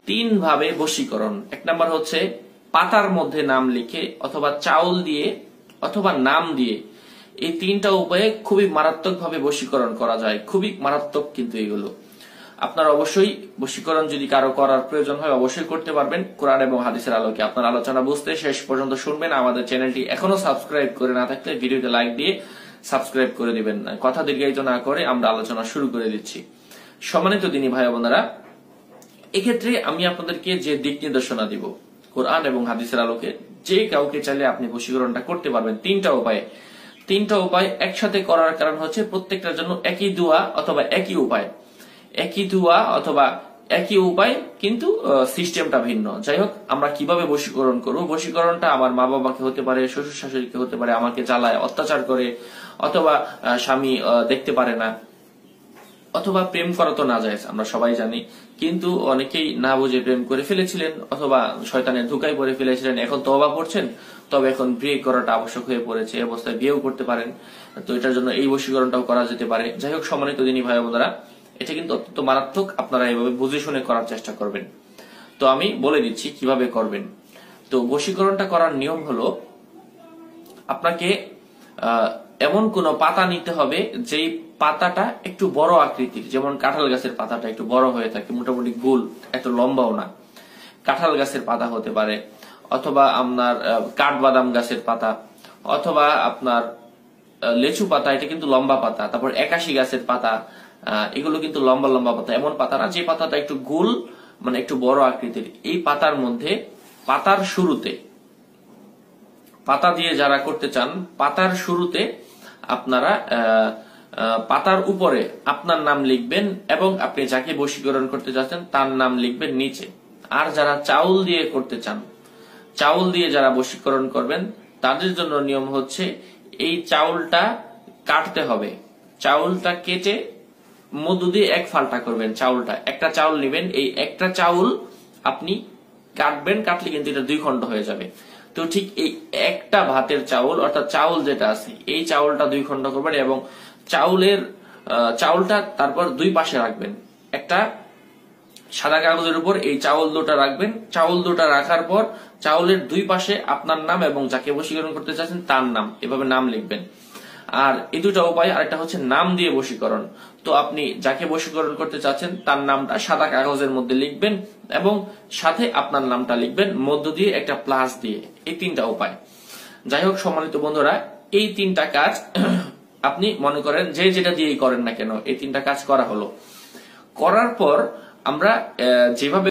তিন ভাবে বশীকরণ। এক নাম্বার হচ্ছে পাতার মধ্যে নাম লিখে অথবা চাউল দিয়ে অথবা নাম দিয়ে। এই তিনটা উপায়ে খুবই মারাত্মক ভাবে বশীকরণ করা যায়, খুবই মারাত্মক কিন্তু এগুলো। আপনারা অবশ্যই বশীকরণ যদি কারো করার প্রয়োজন হয় অবশ্যই করতে পারবেন কোরআন এবং হাদিসের আলোকে। আপনার আলোচনা বুঝতে শেষ পর্যন্ত শুনবেন। আমাদের চ্যানেলটি এখনো সাবস্ক্রাইব করে না থাকলে ভিডিওতে লাইক দিয়ে সাবস্ক্রাইব করে দিবেন। কথা দীর্ঘায়িত না করে আমরা আলোচনা শুরু করে দিচ্ছি। সম্মানিত দিনী ভাই বোনেরা, এক্ষেত্রে আমি আপনাদেরকে যে দিক নির্দেশনা দিব কোরআন এবং হাদিসের আলোকে, যে কাউকে চাইলে আপনি বশীকরণটা করতে পারবেন তিনটা উপায় একসাথে করার কারণ হচ্ছে প্রত্যেকটার জন্য একই দোয়া অথবা একই উপায়, কিন্তু সিস্টেমটা ভিন্ন। যাই হোক, আমরা কিভাবে বশীকরণ করবো? বশীকরণটা আমার মা বাবাকে হতে পারে, শ্বশুর শাশুড়িকে হতে পারে, আমাকে জ্বালায় অত্যাচার করে, অথবা স্বামী দেখতে পারে না, অথবা প্রেম করা তো না যায়, আমরা সবাই জানি, কিন্তু অনেকেই না বুঝে প্রেম করে ফেলেছিলেন অথবা শয়তানের ধোঁকায় পড়ে ফেলেছিলেন। এখন তওবা করছেন, তবে এখন বিয়ে করাটা আবশ্যক হয়ে পড়েছে, এই অবস্থায় বিয়েও করতে পারেন। তো এটার জন্য এই বশীকরণটাও করা যেতে পারে। যাই হোক, সম্মানিত দিনী ভাই বোনেরা, এটা কিন্তু অত্যন্ত মারাত্মক। আপনারা এভাবে বুঝে শুনে করার চেষ্টা করবেন। তো আমি বলে দিচ্ছি কিভাবে করবেন। তো বশীকরণটা করার নিয়ম হলো, আপনাকে এমন কোন পাতা নিতে হবে যেই পাতাটা একটু বড় আকৃতির, যেমন কাঁঠাল গাছের পাতাটা একটু বড় হয়ে থাকে, মোটামুটি গোল, এত লম্বাও না। কাঁঠাল গাছের পাতা হতে পারে, অথবা আপনার কাঠবাদাম গাছের পাতা, অথবা আপনার লেচু পাতা, এটা কিন্তু লম্বা পাতা। তারপর 81 গাছের পাতা, এগুলো কিন্তু লম্বা লম্বা পাতা। এমন পাতা না যে পাতাটা একটু গোল, মানে একটু বড় আকৃতির। এই পাতার মধ্যে পাতার শুরুতে, পাতা দিয়ে যারা করতে চান, পাতার শুরুতে আপনারা পাতার উপরে আপনার নাম লিখবেন এবং আপনি যাকে বশীকরণ করতে যাচ্ছেন তার নাম লিখবেন নিচে। আর যারা চাউল দিয়ে করতে চান, চাউল দিয়ে যারা বশীকরণ করবেন, তাদের জন্য নিয়ম হচ্ছে এই চাউলটা কাটতে হবে। চাউলটা কেটে মধ্য দিয়ে এক ফালটা করবেন। চাউলটা, একটা চাউল নেবেন, এই একটা চাউল আপনি কাটবেন, কাটলে কিন্তু এটা 2 খণ্ড হয়ে যাবে। তো ঠিক এই একটা ভাতের চাউল, অর্থাৎ চাউল যেটা আছে, এই চাউলটা 2 খণ্ড করবেন এবং চাউলটা তারপর 2 পাশে রাখবেন। একটা সাদা কাগজের উপর এই চাউল দুটা রাখবেন। চাউল দুটা রাখার পর চাউলের 2 পাশে আপনার নাম এবং যাকে বশীকরণ করতে চাচ্ছেন তার নাম, এভাবে নাম লিখবেন। আর এই দুটা উপায়। আরেকটা হচ্ছে নাম দিয়ে বশীকরণ। তো আপনি যাকে বশীকরণ করতে চাচ্ছেন তার নামটা সাদা কাগজের মধ্যে লিখবেন এবং সাথে আপনার নামটা লিখবেন, মধ্য দিয়ে একটা প্লাস দিয়ে। এই 3টা উপায়। যাই হোক, সম্মানিত বন্ধুরা, এই 3টা কাজ আপনি মনে করেন যে যেটা দিয়েই করেন না কেন, এই 3টা কাজ করা হলো। করার পর আমরা যেভাবে